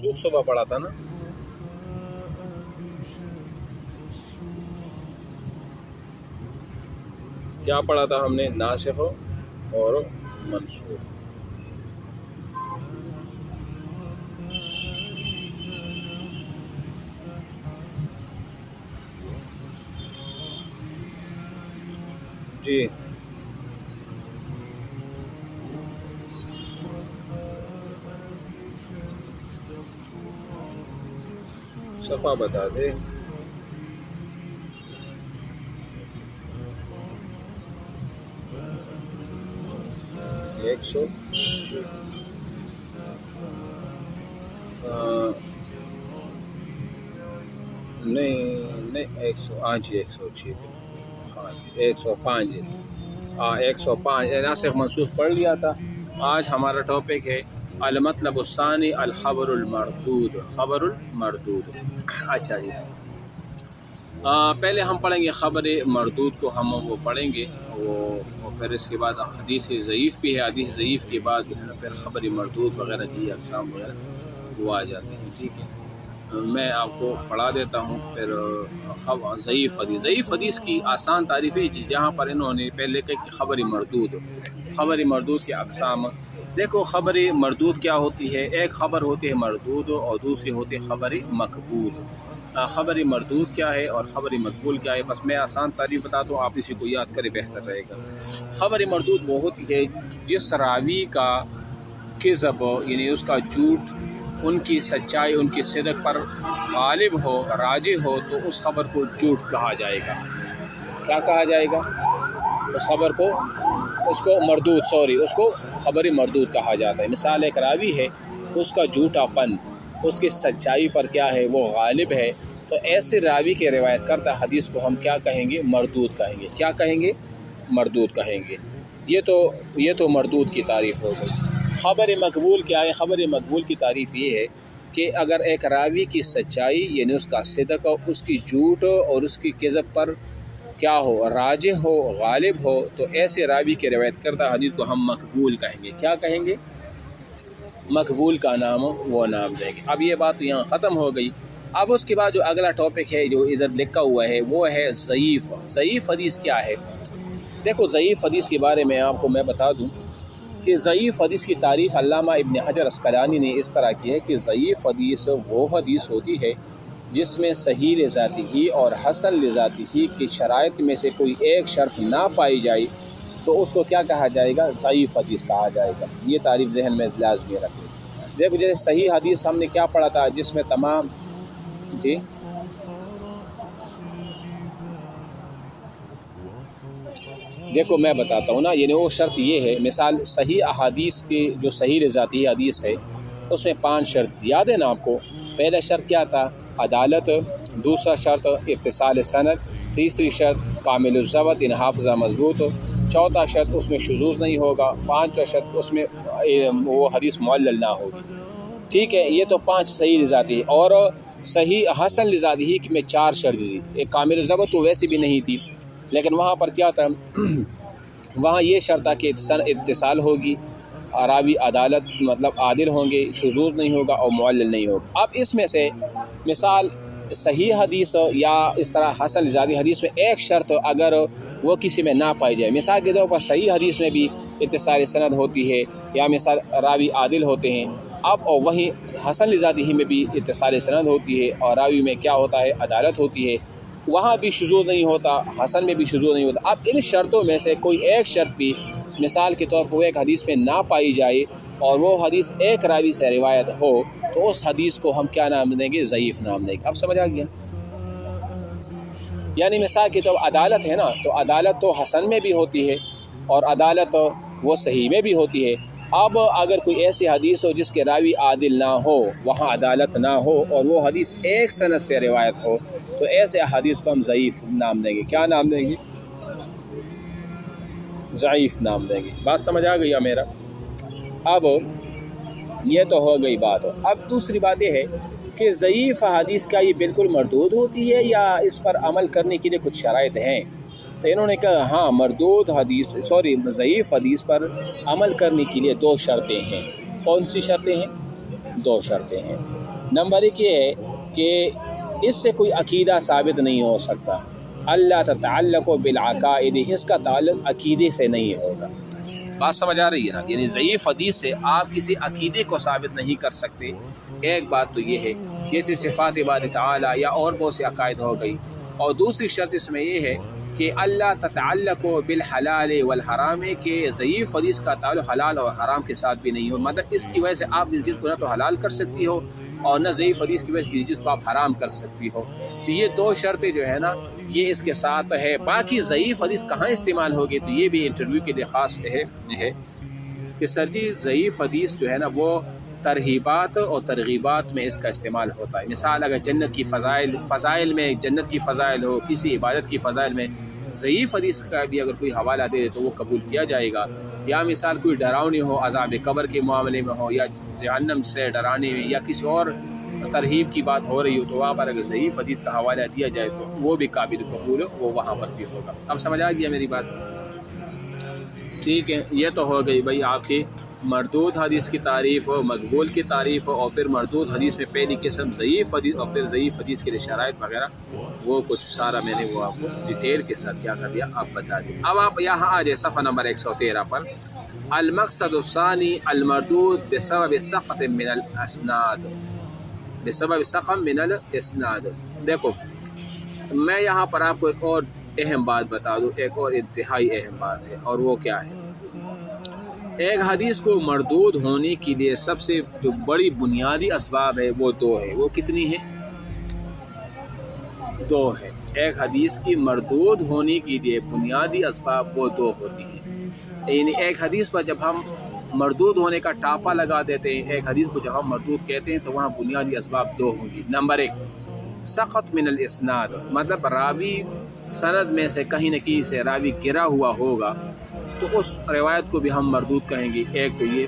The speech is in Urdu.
منسوخ صبح پڑھا تھا نا. کیا پڑھا تھا ہم نے؟ ناسخ اور منسوخ. جی صفحہ بتا دے. ایک سو نہیں 100. ہاں جی 106. ہاں جی 105. ہاں 105 ناسخ منسوخ پڑھ لیا تھا. آج ہمارا ٹاپک ہے المطلب الثانی الخبر المردود. خبر المردود. اچھا جی پہلے ہم پڑھیں گے خبر مردود کو، ہم وہ پڑھیں گے وہ پھر اس کے بعد حدیث ضعیف بھی ہے. حدیث ضعیف کے بعد پھر خبر مردود وغیرہ کی اقسام وغیرہ وہ آ جاتے ہیں. ٹھیک ہے میں آپ کو پڑھا دیتا ہوں. پھر ضعیف حدیث. ضعیف حدیث کی آسان تعریف ہے جہاں پر انہوں نے پہلے کہ خبر مردود. خبر مردود کی اقسام دیکھو. خبر مردود کیا ہوتی ہے؟ ایک خبر ہوتی ہے مردود اور دوسری ہوتی ہے خبر مقبول. خبر مردود کیا ہے اور خبر مقبول کیا ہے؟ بس میں آسان تعریف بتاتا ہوں، آپ اسی کو یاد کرے بہتر رہے گا. خبر مردود وہ ہوتی ہے جس راوی کا کذب یعنی اس کا جھوٹ ان کی سچائی ان کی صدق پر غالب ہو، راجح ہو، تو اس خبر کو جھوٹ کہا جائے گا. کیا کہا جائے گا؟ اس خبر کو اس کو خبر مردود کہا جاتا ہے. مثال ایک راوی ہے، اس کا جھوٹا پن اس کی سچائی پر کیا ہے وہ غالب ہے، تو ایسے راوی کے روایت کردہ حدیث کو ہم کیا کہیں گے؟ مردود کہیں گے. کیا کہیں گے؟ مردود کہیں گے. یہ تو مردود کی تعریف ہو گئی. خبر مقبول کیا ہے؟ خبر مقبول کی تعریف یہ ہے کہ اگر ایک راوی کی سچائی یعنی اس کا صدق اس کی جھوٹ اور اس کی کذب پر کیا ہو، راجح ہو، غالب ہو، تو ایسے راوی کے روایت کردہ حدیث کو ہم مقبول کہیں گے. کیا کہیں گے؟ مقبول کا نام وہ نام دیں گے. اب یہ بات یہاں ختم ہو گئی. اب اس کے بعد جو اگلا ٹاپک ہے جو ادھر لکھا ہوا ہے وہ ہے ضعیف. ضعیف حدیث کیا ہے؟ دیکھو ضعیف حدیث کے بارے میں آپ کو میں بتا دوں کہ ضعیف حدیث کی تعریف علامہ ابن حجر عسقلانی نے اس طرح کی ہے کہ ضعیف حدیث وہ حدیث ہوتی ہے جس میں صحیح لذاتہ اور حسن لذاتہ کی شرائط میں سے کوئی ایک شرط نہ پائی جائے تو اس کو کیا کہا جائے گا؟ ضعیف حدیث کہا جائے گا. یہ تعریف ذہن میں لازمی رکھیں. دیکھو جیسے صحیح حدیث ہم نے کیا پڑھا تھا جس میں تمام جی دیکھو میں بتاتا ہوں نا، یعنی وہ شرط یہ ہے. مثال صحیح احادیث کی جو صحیح ذاتی حدیث ہے اس میں 5 شرط یاد ہے نا آپ کو. پہلا شرط کیا تھا؟ عدالت. دوسرا شرط اتصال سند. تیسری شرط کامل الضبط یعنی حافظہ مضبوط. چوتھا شرط اس میں شذوذ نہیں ہوگا. پانچواں شرط اس میں وہ حدیث معلل نہ ہوگی. ٹھیک ہے یہ تو 5 صحیح ذاتی. اور صحیح حسن لذاتی میں 4 شرط تھی. ایک کامل الضبط تو ویسے بھی نہیں تھی، لیکن وہاں پر کیا تھا؟ وہاں یہ شرط تھا کہ اتصال ہوگی، راوی عدالت مطلب عادل ہوں گے، شذوذ نہیں ہوگا اور معلل نہیں ہوگا. اب اس میں سے مثال صحیح حدیث یا اس طرح حسن ذاتی حدیث میں ایک شرط اگر وہ کسی میں نہ پائی جائے، مثال کے طور پر صحیح حدیث میں بھی اتصال سند ہوتی ہے یا مثال راوی عادل ہوتے ہیں. اب اور وہیں حسن ذاتی میں بھی اتصال سند ہوتی ہے اور راوی میں کیا ہوتا ہے؟ عدالت ہوتی ہے. وہاں بھی شذوذ نہیں ہوتا، حسن میں بھی شذوذ نہیں ہوتا. اب ان شرطوں میں سے کوئی ایک شرط بھی مثال کے طور پر وہ ایک حدیث میں نہ پائی جائے اور وہ حدیث ایک راوی سے روایت ہو تو اس حدیث کو ہم کیا نام دیں گے؟ ضعیف نام دیں گے. اب سمجھ آ گیا؟ یعنی مثال کے طور عدالت ہے نا، تو عدالت تو حسن میں بھی ہوتی ہے اور عدالت وہ صحیح میں بھی ہوتی ہے. اب اگر کوئی ایسی حدیث ہو جس کے راوی عادل نہ ہو، وہاں عدالت نہ ہو اور وہ حدیث ایک سند سے روایت ہو تو ایسے حدیث کو ہم ضعیف نام دیں گے. کیا نام دیں گے؟ ضعیف نام دیں گے. بات سمجھ آ گئی میرا؟ اب یہ تو ہو گئی بات. اب دوسری بات یہ ہے کہ ضعیف حدیث کا یہ بالکل مردود ہوتی ہے یا اس پر عمل کرنے کے لیے کچھ شرائط ہیں؟ تو انہوں نے کہا ہاں ضعیف حدیث پر عمل کرنے کے لیے 2 شرطیں ہیں. کون سی شرطیں ہیں؟ 2 شرطیں ہیں. نمبر ایک یہ ہے کہ اس سے کوئی عقیدہ ثابت نہیں ہو سکتا، اللہ تتعلق بالعقائد، اس کا تعلق عقیدے سے نہیں ہوگا۔ بات سمجھ آ رہی ہے نا؟ یعنی ضعیف حدیث سے آپ کسی عقیدے کو ثابت نہیں کر سکتے۔ ایک بات تو یہ ہے، جیسے صفات باری تعالیٰ یا اور بہت سے عقائد ہو گئی، اور دوسری شرط اس میں یہ ہے کہ اللہ تتعلق بالحلال والحرام، کہ ضعیف حدیث کا تعلق حلال اور حرام کے ساتھ بھی نہیں ہو، مطلب اس کی وجہ سے آپ اس چیز کو نہ تو حلال کر سکتی ہو اور نہ ضعیف حدیث کی وجہ سے کسی چیز کو آپ حرام کر سکتی ہو۔ تو یہ دو شرطیں جو ہے نا یہ اس کے ساتھ ہے۔ باقی ضعیف حدیث کہاں استعمال ہوگی، تو یہ بھی انٹرویو کے لیے خاص ہے کہ سر جی ضعیف حدیث جو ہے نا وہ ترغیبات اور ترغیبات میں اس کا استعمال ہوتا ہے۔ مثال اگر جنت کی فضائل میں جنت کی فضائل ہو، کسی عبادت کی فضائل میں ضعیف حدیث کا بھی اگر کوئی حوالہ دے تو وہ قبول کیا جائے گا۔ یا مثال کوئی ڈراؤنی ہو، عذاب قبر کے معاملے میں ہو، یا جہنم سے ڈرانے میں، یا کسی اور ترغیب کی بات ہو رہی ہو، تو وہاں پر اگر ضعیف حدیث کا حوالہ دیا جائے تو وہ بھی قابل قبول ہو، وہ وہاں پر بھی ہوگا۔ اب سمجھ آ گیا میری بات؟ ٹھیک ہے، یہ تو ہو گئی بھائی آپ کی مردود حدیث کی تعریف ہو، مقبول کی تعریف ہو، اور پھر مردود حدیث میں پہلی قسم ضعیف حدیث، اور پھر ضعیف حدیث کے لیے شرائط وغیرہ، وہ کچھ سارا میں نے وہ آپ کو ڈیٹیل کے ساتھ کیا کر دیا، آپ بتا دیں۔ اب آپ یہاں آ جائے صفحہ نمبر 113 پر، المقصد الثانی المردود بسبب سقط من الاسناد، بسبب سقط من الاسناد۔ دیکھو میں یہاں پر آپ کو ایک اور اہم بات بتا دوں، ایک اور انتہائی اہم بات ہے، اور وہ کیا ہے؟ ایک حدیث کو مردود ہونے کے لیے سب سے جو بڑی بنیادی اسباب ہے وہ دو ہے۔ وہ کتنی ہیں؟ دو ہے۔ ایک حدیث کی مردود ہونے کے لیے بنیادی اسباب وہ دو ہوتی ہیں۔ یعنی ایک حدیث پر جب ہم مردود ہونے کا ٹاپا لگا دیتے ہیں، ایک حدیث کو جب ہم مردود کہتے ہیں تو وہاں بنیادی اسباب دو ہوں گی۔ نمبر ایک سقط من الاسناد، مطلب راوی سند میں سے کہیں نہ کہیں سے راوی گرا ہوا ہوگا تو اس روایت کو بھی ہم مردود کہیں گے۔ ایک تو یہ،